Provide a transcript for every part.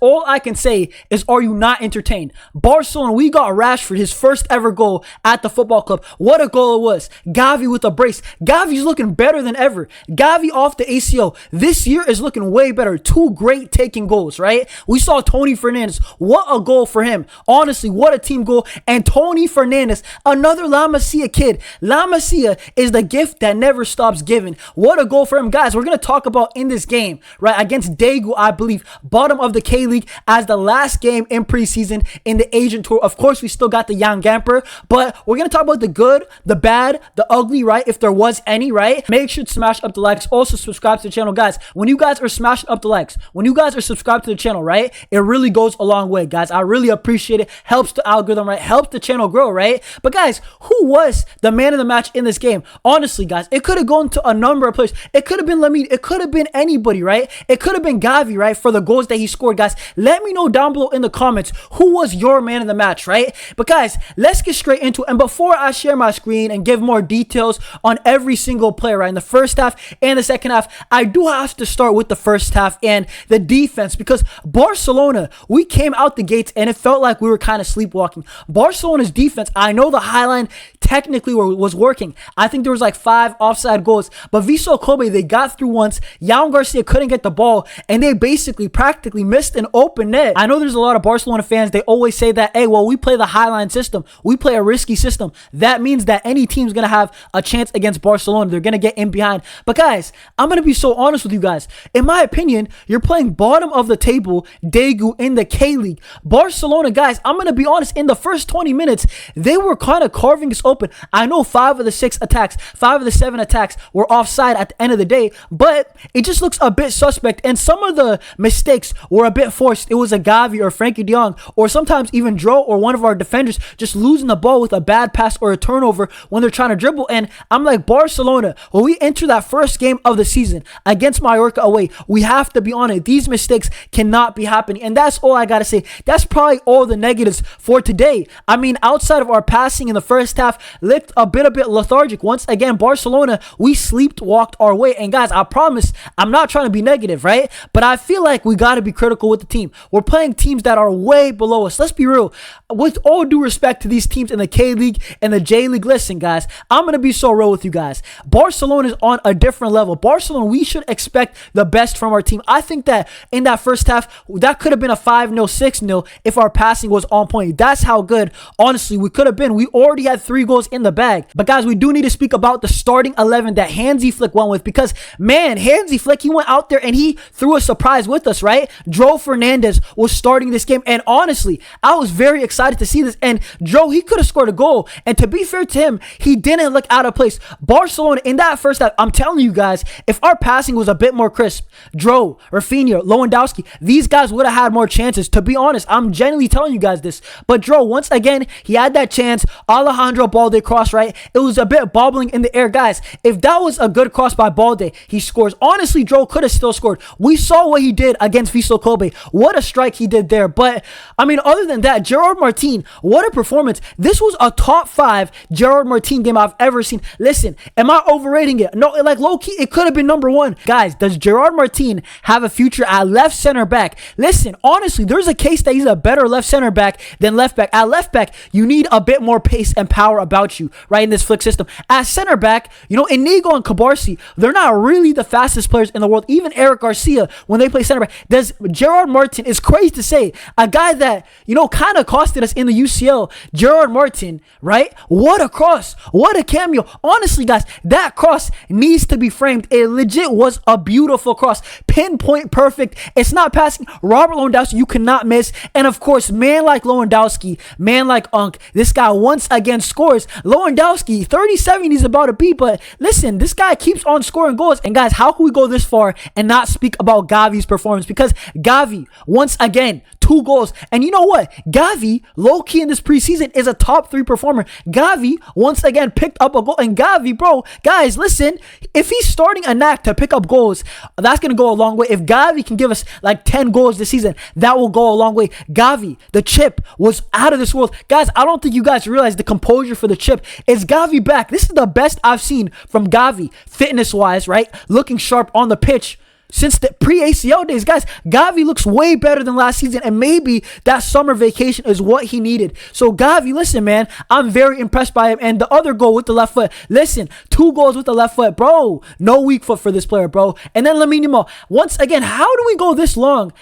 All I can say is, are you not entertained? Barcelona, we got Rashford, his first ever goal at the football club. What a goal it was. Gavi with a brace. Gavi's looking better than ever. Gavi off the ACL. This year is looking way better. 2 great taking goals, right? We saw Toni Fernández. What a goal for him. Honestly, what a team goal. And Toni Fernández, another La Masia kid. La Masia is the gift that never stops giving. What a goal for him. Guys, we're going to talk about in this game, right, against Daegu, I believe, bottom of the K-League as the last game in preseason in the agent tour. Of course, we still got the young Gamper, but we're going to talk about the good, the bad, the ugly, right? If there was any, right? Make sure to smash up the likes. Also, subscribe to the channel, guys. When you guys are smashing up the likes, when you guys are subscribed to the channel, right? It really goes a long way, guys. I really appreciate it. Helps the algorithm, right? Helps the channel grow, right? But guys, who was the man of the match in this game? Honestly, guys, it could have gone to a number of players. It could have been Lamine. It could have been anybody, right? It could have been Gavi, right? For the goals that he scored, guys. Let me know down below in the comments who was your man of the match, right? But guys, let's get straight into it. And before I share my screen and give more details on every single player, right, in the first half and the second half, I do have to start with the first half and the defense, because Barcelona, we came out the gates and it felt like we were kind of sleepwalking. Barcelona's defense, I know the high line technically was working. I think there was like 5 offside goals, but Vissel Kobe, they got through once. Eric García couldn't get the ball, and they basically practically missed an open net. I know there's a lot of Barcelona fans, they always say that, hey, well, we play the highline system. We play a risky system. That means that any team's going to have a chance against Barcelona. They're going to get in behind. But guys, I'm going to be so honest with you guys. In my opinion, you're playing bottom of the table Daegu in the K-League. Barcelona, guys, I'm going to be honest, in the first 20 minutes, they were kind of carving us open. I know 5 of the 6 attacks, 5 of the 7 attacks were offside at the end of the day, but it just looks a bit suspect, and some of the mistakes were a bit forced. It was a Gavi or Frankie de Jong, or sometimes even Dro or one of our defenders just losing the ball with a bad pass or a turnover when they're trying to dribble. And I'm like, Barcelona, when we enter that first game of the season against Mallorca away, we have to be on it. These mistakes cannot be happening, and that's all I gotta say. That's probably all the negatives for today. I mean, outside of our passing in the first half, looked a bit lethargic. Once again, Barcelona, we sleepwalked our way. And guys, I promise, I'm not trying to be negative, right? But I feel like we got to be critical with the team. We're playing teams that are way below us. Let's be real. With all due respect to these teams in the K-League and the J-League, listen, guys, I'm going to be so real with you guys. Barcelona is on a different level. Barcelona, we should expect the best from our team. I think that in that first half, that could have been a 5-0, 6-0 if our passing was on point. That's how good, honestly, we could have been. We already had 3 goals in the bag. But guys, we do need to speak about the starting 11 that Hansi Flick went with, because, man, Hansi Flick, he went out there and he threw a surprise with us, right? Toni Fernández was starting this game, and honestly, I was very excited to see this. And Joe, he could have scored a goal, and to be fair to him, he didn't look out of place. Barcelona, in that first half, I'm telling you guys, if our passing was a bit more crisp, Dro, Rafinha, Lewandowski, these guys would have had more chances. To be honest, I'm genuinely telling you guys this. But Dro, once again, he had that chance. Alejandro Balde cross, right? It was a bit bobbling in the air. Guys, if that was a good cross by Balde, he scores. Honestly, Dro could have still scored. We saw what he did against Vissel Kobe. What a strike he did there. But, I mean, other than that, Gerard Martín, what a performance. This was a top 5 Gerard Martín game I've ever seen. Listen, am I overrating it? No, like low-key, it could have been number 1. Guys, does Gerard Martín have a future at left center back? Listen, honestly, there's a case that he's a better left center back than left back. At left back, you need a bit more pace and power about you, right, in this Flick system. At center back, you know, Inigo and Cabarsi, they're not really the fastest players in the world. Even Eric Garcia, when they play center back, does Gerard Martín, is crazy to say, a guy that, you know, kind of costed us in the UCL, Gerard Martín, right? What a cross. What a cameo. Honestly, guys, that cross needs to be framed. It legit was a beautiful cross. Pinpoint perfect. It's not passing. Robert Lewandowski, you cannot miss. And of course, man like Lewandowski, man like Unk, this guy once again scores. Lewandowski, 37 he's about to be, but listen, this guy keeps on scoring goals. And guys, how can we go this far and not speak about Gavi's performance? Because Gavi, once again, 2 goals. And you know what? Gavi, low-key in this preseason, is a top 3 performer. Gavi, once again, picked up a goal. And Gavi, bro, guys, listen, if he's starting a knack to pick up goals, that's going to go a long way. If Gavi can give us like 10 goals this season, that will go a long way. Gavi, the chip was out of this world. Guys, I don't think you guys realize the composure for the chip. Is Gavi back? This is the best I've seen from Gavi, fitness-wise, right? Looking sharp on the pitch. since the pre-ACL days. Guys, Gavi looks way better than last season, and maybe that summer vacation is what he needed. So Gavi, listen, man, I'm very impressed by him. And the other goal with the left foot, listen, 2 goals with the left foot, bro. No weak foot for this player, bro. And then Lamine Yamal, once again, how do we go this long?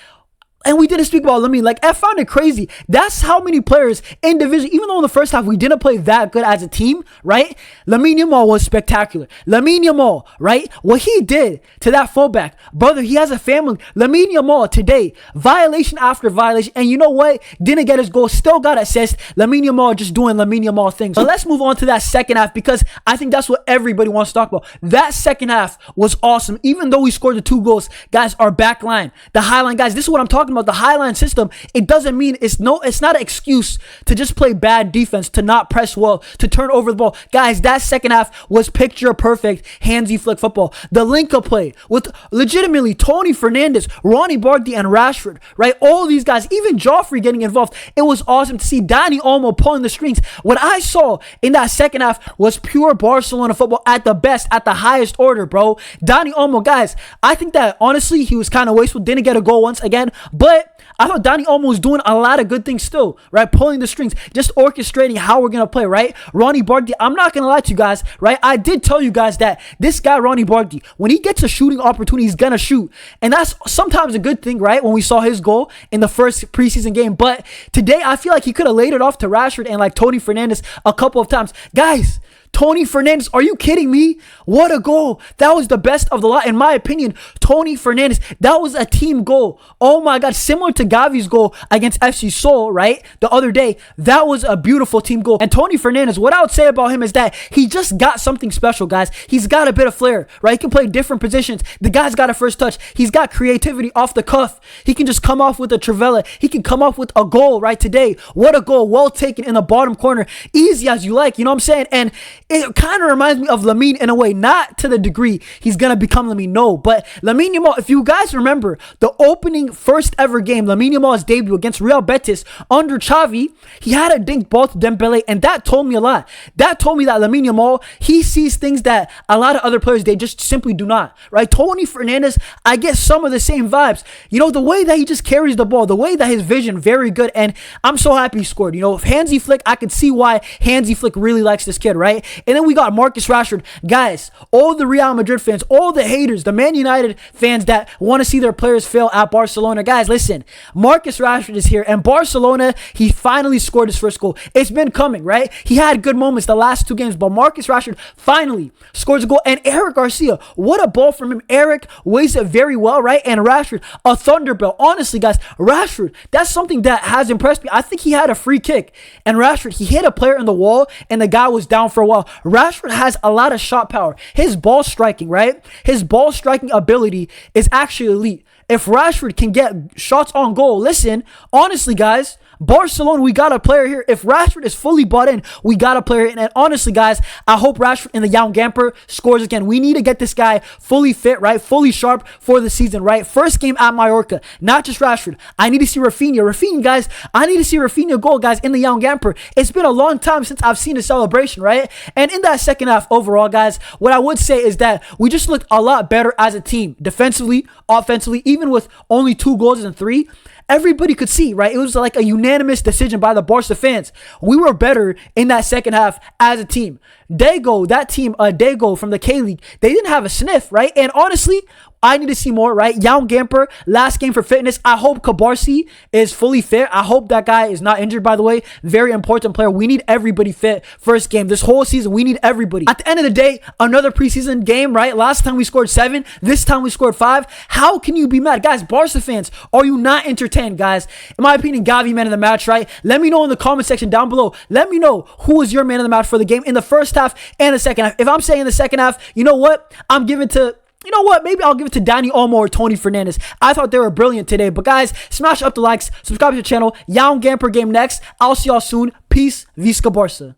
And we didn't speak about Lamine. Like, I found it crazy. That's how many players in division, even though in the first half we didn't play that good as a team, right? Lamine Yamal was spectacular. Lamine Yamal, right? What he did to that fullback, brother, he has a family. Lamine Yamal today, violation after violation. And you know what? Didn't get his goal, still got assist. Lamine Yamal just doing Lamine Yamal things. But let's move on to that second half, because I think that's what everybody wants to talk about. That second half was awesome. Even though we scored the 2 goals, guys, our back line, the high line, guys, this is what I'm talking about. The highline system, it doesn't mean it's not an excuse to just play bad defense, to not press well, to turn over the ball. Guys, that second half was picture perfect handsy flick football. The link-up play with legitimately Toni Fernández, Ronnie Barkley, and Rashford, right? All these guys, even Joffrey getting involved. It was awesome to see Dani Olmo pulling the strings. What I saw in that second half was pure Barcelona football at the best, at the highest order, bro. Dani Olmo, guys, I think that honestly he was kind of wasteful, didn't get a goal once again, but I thought Dani Olmo was doing a lot of good things still, right? Pulling the strings, just orchestrating how we're going to play, right? Ronnie Barkley, I'm not going to lie to you guys, right? I did tell you guys that this guy, Ronnie Barkley, when he gets a shooting opportunity, he's going to shoot. And that's sometimes a good thing, right? When we saw his goal in the first preseason game. But today, I feel like he could have laid it off to Rashford and like Toni Fernández a couple of times. Guys, Toni Fernández, are you kidding me? What a goal. That was the best of the lot. In my opinion, Toni Fernández, that was a team goal. Oh my God, similar to Gavi's goal against FC Seoul, right? The other day, that was a beautiful team goal. And Toni Fernández, what I would say about him is that he just got something special, guys. He's got a bit of flair, right? He can play different positions. The guy's got a first touch. He's got creativity off the cuff. He can just come off with a Trivela. He can come off with a goal, right? Today, what a goal. Well taken in the bottom corner. Easy as you like, you know what I'm saying? And it kind of reminds me of Lamine in a way, not to the degree he's going to become Lamine, no, but Lamine Yamal, if you guys remember the opening first ever game, Lamine Yamal's debut against Real Betis under Xavi, he had a dink ball to Dembele, and that told me a lot. That told me that Lamine Yamal, he sees things that a lot of other players, they just simply do not, right? Toni Fernández, I get some of the same vibes. You know, the way that he just carries the ball, the way that his vision, very good, and I'm so happy he scored. You know, if Hansi Flick, I could see why Hansi Flick really likes this kid, right? And then we got Marcus Rashford. Guys, all the Real Madrid fans, all the haters, the Man United fans that want to see their players fail at Barcelona. Guys, listen, Marcus Rashford is here, and Barcelona, he finally scored his first goal. It's been coming, right? He had good moments the last 2 games, but Marcus Rashford finally scores a goal. And Eric Garcia, what a ball from him. Eric weighs it very well, right? And Rashford, a thunderbolt. Honestly, guys, Rashford, that's something that has impressed me. I think he had a free kick, and Rashford, he hit a player in the wall, and the guy was down for a while. Rashford has a lot of shot power. His ball striking, right? His ball striking ability is actually elite. If Rashford can get shots on goal, listen, honestly, guys, Barcelona, we got a player here. If Rashford is fully bought in, we got a player. And honestly, guys, I hope Rashford in the young Gamper scores again. We need to get this guy fully fit, right? Fully sharp for the season, right? First game at Mallorca, not just Rashford. I need to see Rafinha. Rafinha, guys, I need to see Rafinha goal, guys, in the young Gamper. It's been a long time since I've seen a celebration, right? And in that second half overall, guys, what I would say is that we just looked a lot better as a team, defensively, offensively, even with only 2 goals in 3. Everybody could see, right? It was like a unanimous decision by the Barca fans. We were better in that second half as a team. Daegu, that team, Daegu from the K-League, they didn't have a sniff, right? And honestly, I need to see more, right? Young Gamper, last game for fitness. I hope Kabarsi is fully fit. I hope that guy is not injured, by the way. Very important player. We need everybody fit. First game. This whole season, we need everybody. At the end of the day, another preseason game, right? Last time we scored 7. This time we scored 5. How can you be mad? Guys, Barca fans, are you not entertained, guys? In my opinion, Gavi, man of the match, right? Let me know in the comment section down below. Let me know who was your man of the match for the game in the first half and the second half. If I'm saying the second half, you know what? I'm giving to... You know what? Maybe I'll give it to Dani Olmo or Toni Fernández. I thought they were brilliant today. But guys, smash up the likes, subscribe to the channel. Young Gamper game next. I'll see y'all soon. Peace. Visca Barca.